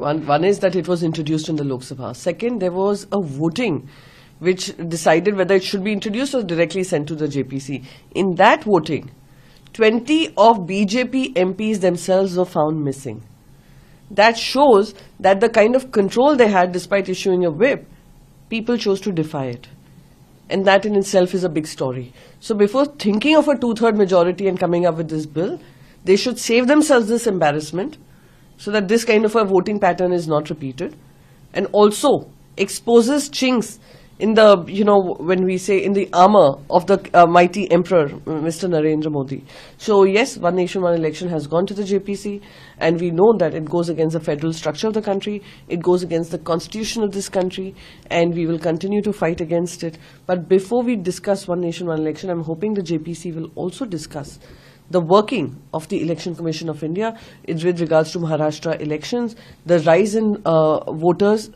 One is that it was introduced in the Lok Sabha. Second, there was a voting which decided whether it should be introduced or directly sent to the JPC. In that voting, 20 of BJP MPs themselves were found missing. That shows that the kind of control they had despite issuing a whip, people chose to defy it. And that in itself is a big story. So before thinking of a two-third majority and coming up with this bill, they should save themselves this embarrassment so that this kind of a voting pattern is not repeated, and also exposes chinks in the, when we say in the armor of the mighty emperor, Mr. Narendra Modi. So yes, One Nation, One Election has gone to the JPC, and we know that it goes against the federal structure of the country, it goes against the constitution of this country, and we will continue to fight against it. But before we discuss One Nation, One Election, I'm hoping the JPC will also discuss the working of the Election Commission of India with regards to Maharashtra elections, the rise in voters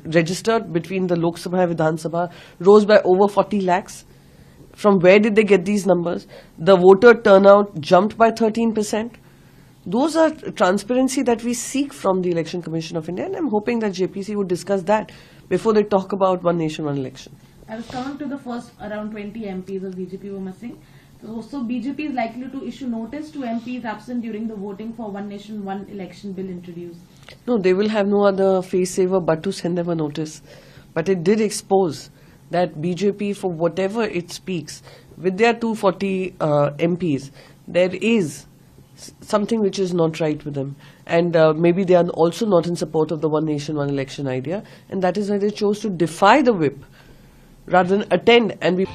registered between the Lok Sabha and Vidhan Sabha rose by over 40 lakhs. From where did they get these numbers? The voter turnout jumped by 13%. Those are transparency that we seek from the Election Commission of India, and I'm hoping that JPC would discuss that before they talk about One Nation, One Election. I was coming to the first around 20 MPs of BJP were missing. So BJP is likely to issue notice to MPs absent during the voting for One Nation, One Election bill introduced. No, they will have no other face saver but to send them a notice. But it did expose that BJP, for whatever it speaks, with their 240 MPs, there is something which is not right with them. And maybe they are also not in support of the One Nation, One Election idea. And that is why they chose to defy the whip rather than attend and be...